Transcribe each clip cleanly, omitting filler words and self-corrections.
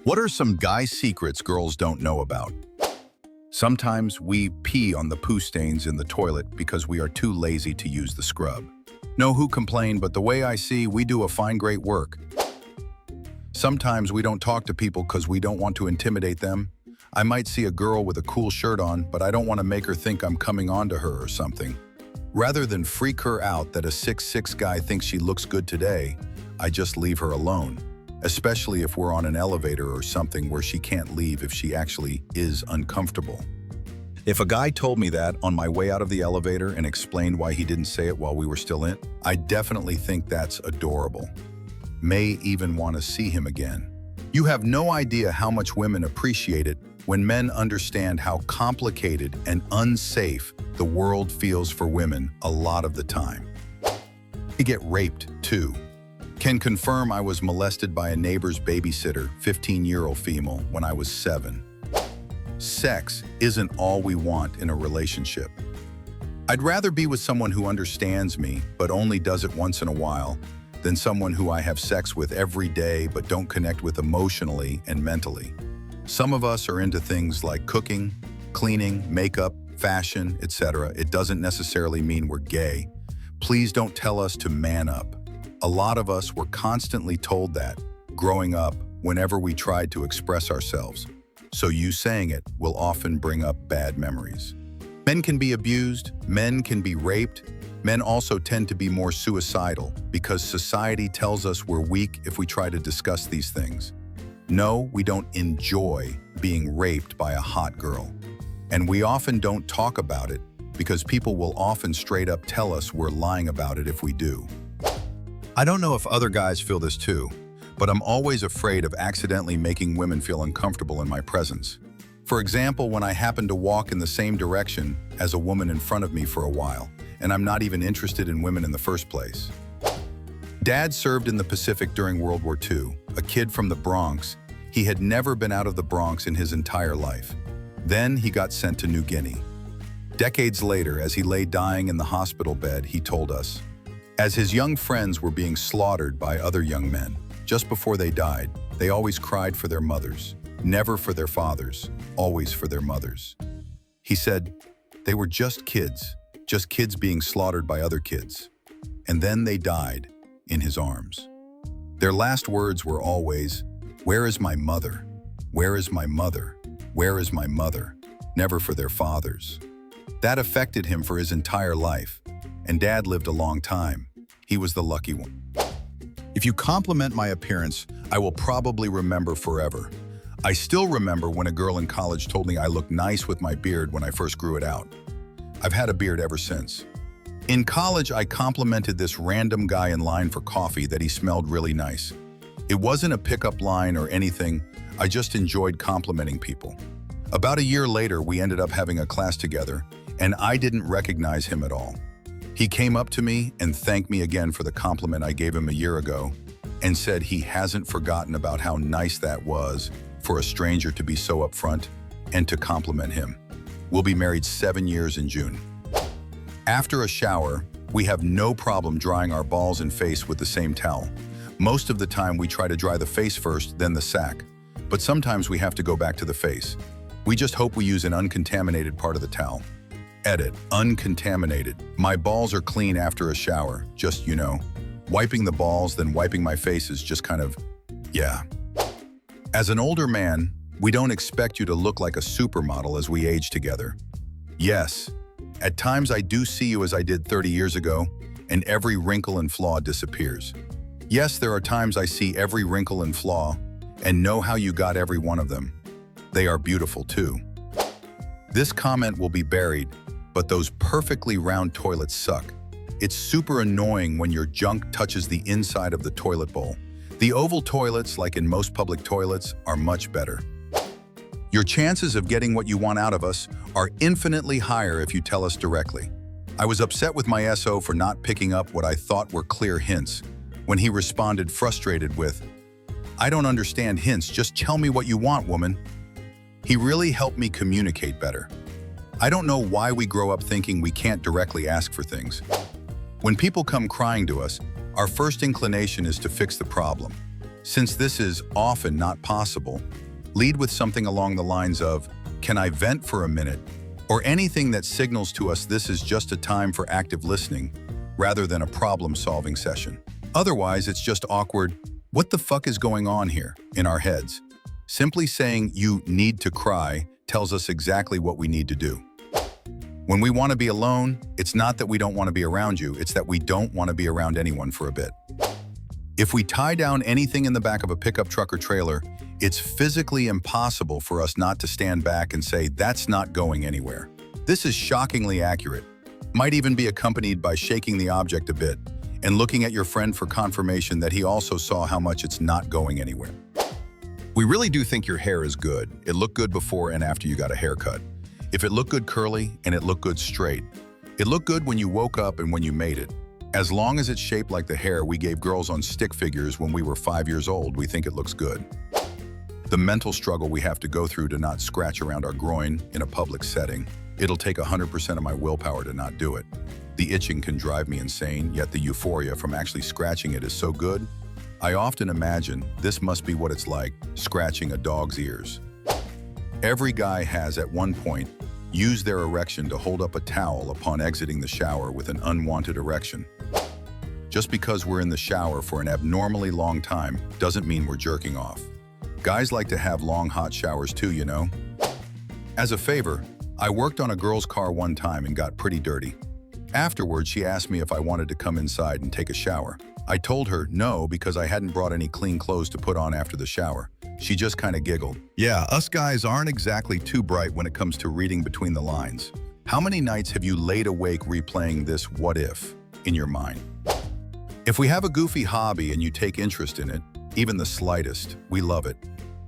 What are some guy secrets girls don't know about? Sometimes we pee on the poo stains in the toilet because we are too lazy to use the scrub. No who complain, but the way I see, we do a fine great work. Sometimes we don't talk to people because we don't want to intimidate them. I might see a girl with a cool shirt on, but I don't want to make her think I'm coming on to her or something. Rather than freak her out that a 6'6" guy thinks she looks good today, I just leave her alone. Especially if we're on an elevator or something where she can't leave if she actually is uncomfortable. If a guy told me that on my way out of the elevator and explained why he didn't say it while we were still in, I definitely think that's adorable. May even want to see him again. You have no idea how much women appreciate it when men understand how complicated and unsafe the world feels for women a lot of the time. They get raped too. Can confirm I was molested by a neighbor's babysitter, 15-year-old female, when I was 7. Sex isn't all we want in a relationship. I'd rather be with someone who understands me, but only does it once in a while, than someone who I have sex with every day but don't connect with emotionally and mentally. Some of us are into things like cooking, cleaning, makeup, fashion, etc. It doesn't necessarily mean we're gay. Please don't tell us to man up. A lot of us were constantly told that, growing up, whenever we tried to express ourselves. So you saying it will often bring up bad memories. Men can be abused, men can be raped. Men also tend to be more suicidal because society tells us we're weak if we try to discuss these things. No, we don't enjoy being raped by a hot girl. And we often don't talk about it because people will often straight up tell us we're lying about it if we do. I don't know if other guys feel this too, but I'm always afraid of accidentally making women feel uncomfortable in my presence. For example, when I happen to walk in the same direction as a woman in front of me for a while, and I'm not even interested in women in the first place. Dad served in the Pacific during World War II, a kid from the Bronx. He had never been out of the Bronx in his entire life. Then he got sent to New Guinea. Decades later, as he lay dying in the hospital bed, he told us, as his young friends were being slaughtered by other young men, just before they died, they always cried for their mothers, never for their fathers, always for their mothers. He said, they were just kids being slaughtered by other kids. And then they died in his arms. Their last words were always, where is my mother? Where is my mother? Where is my mother? Never for their fathers. That affected him for his entire life. And Dad lived a long time. He was the lucky one. If you compliment my appearance, I will probably remember forever. I still remember when a girl in college told me I looked nice with my beard when I first grew it out. I've had a beard ever since. In college, I complimented this random guy in line for coffee that he smelled really nice. It wasn't a pickup line or anything. I just enjoyed complimenting people. About a year later, we ended up having a class together, and I didn't recognize him at all. He came up to me and thanked me again for the compliment I gave him a year ago and said he hasn't forgotten about how nice that was for a stranger to be so upfront and to compliment him. We'll be married 7 years in June. After a shower, we have no problem drying our balls and face with the same towel. Most of the time we try to dry the face first, then the sack. But sometimes we have to go back to the face. We just hope we use an uncontaminated part of the towel. Edit, uncontaminated. My balls are clean after a shower, just, wiping the balls, then wiping my face is just kind of, yeah. As an older man, we don't expect you to look like a supermodel as we age together. Yes, at times I do see you as I did 30 years ago, and every wrinkle and flaw disappears. Yes, there are times I see every wrinkle and flaw, and know how you got every one of them. They are beautiful too. This comment will be buried, but those perfectly round toilets suck. It's super annoying when your junk touches the inside of the toilet bowl. The oval toilets, like in most public toilets, are much better. Your chances of getting what you want out of us are infinitely higher if you tell us directly. I was upset with my SO for not picking up what I thought were clear hints, when he responded frustrated with, I don't understand hints, just tell me what you want, woman. He really helped me communicate better. I don't know why we grow up thinking we can't directly ask for things. When people come crying to us, our first inclination is to fix the problem. Since this is often not possible, lead with something along the lines of, "Can I vent for a minute?" or anything that signals to us this is just a time for active listening rather than a problem-solving session. Otherwise, it's just awkward, "What the fuck is going on here?" in our heads. Simply saying "you need to cry" tells us exactly what we need to do. When we want to be alone, it's not that we don't want to be around you, it's that we don't want to be around anyone for a bit. If we tie down anything in the back of a pickup truck or trailer, it's physically impossible for us not to stand back and say, "That's not going anywhere." This is shockingly accurate. Might even be accompanied by shaking the object a bit and looking at your friend for confirmation that he also saw how much it's not going anywhere. We really do think your hair is good. It looked good before and after you got a haircut. If it looked good curly and it looked good straight. It looked good when you woke up and when you made it. As long as it's shaped like the hair we gave girls on stick figures when we were 5 years old, we think it looks good. The mental struggle we have to go through to not scratch around our groin in a public setting. It'll take 100% of my willpower to not do it. The itching can drive me insane, yet the euphoria from actually scratching it is so good. I often imagine this must be what it's like, scratching a dog's ears. Every guy has, at one point, used their erection to hold up a towel upon exiting the shower with an unwanted erection. Just because we're in the shower for an abnormally long time doesn't mean we're jerking off. Guys like to have long, hot showers too, you know? As a favor, I worked on a girl's car one time and got pretty dirty. Afterwards, she asked me if I wanted to come inside and take a shower. I told her no because I hadn't brought any clean clothes to put on after the shower. She just kind of giggled. Yeah, us guys aren't exactly too bright when it comes to reading between the lines. How many nights have you laid awake replaying this "what if" in your mind? If we have a goofy hobby and you take interest in it, even the slightest, we love it.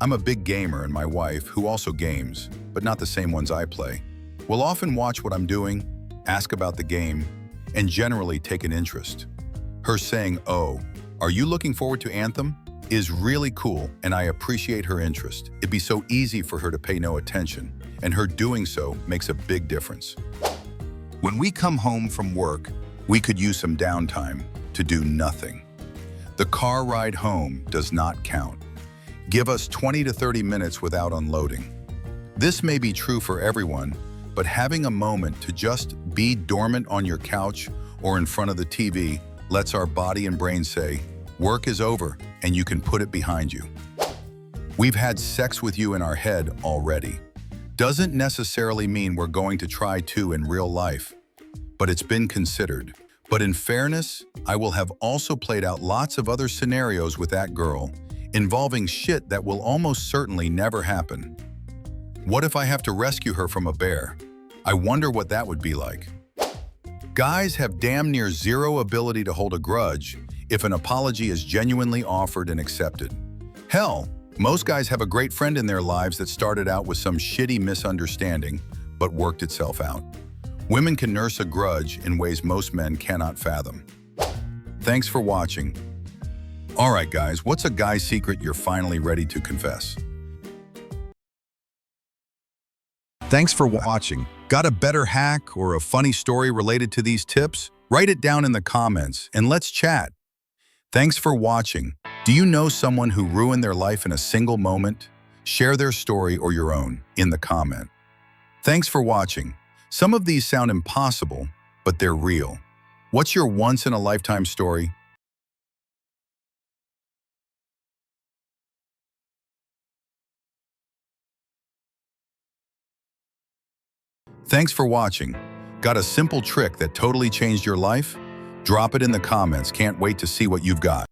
I'm a big gamer, and my wife, who also games, but not the same ones I play, will often watch what I'm doing, ask about the game, and generally take an interest. Her saying, "Oh, are you looking forward to Anthem?" is really cool, and I appreciate her interest. It'd be so easy for her to pay no attention, and her doing so makes a big difference. When we come home from work, we could use some downtime to do nothing. The car ride home does not count. Give us 20 to 30 minutes without unloading. This may be true for everyone, but having a moment to just be dormant on your couch or in front of the TV lets our body and brain say, "Work is over, and you can put it behind you." We've had sex with you in our head already. Doesn't necessarily mean we're going to try to in real life, but it's been considered. But in fairness, I will have also played out lots of other scenarios with that girl involving shit that will almost certainly never happen. What if I have to rescue her from a bear? I wonder what that would be like. Guys have damn near zero ability to hold a grudge if an apology is genuinely offered and accepted. Hell, most guys have a great friend in their lives that started out with some shitty misunderstanding but worked itself out. Women can nurse a grudge in ways most men cannot fathom. Thanks for watching. All right, guys, what's a guy's secret you're finally ready to confess? Thanks for watching. Got a better hack or a funny story related to these tips? Write it down in the comments and let's chat. Thanks for watching. Do you know someone who ruined their life in a single moment? Share their story or your own in the comment. Thanks for watching. Some of these sound impossible, but they're real. What's your once-in-a-lifetime story? Thanks for watching. Got a simple trick that totally changed your life? Drop it in the comments. Can't wait to see what you've got.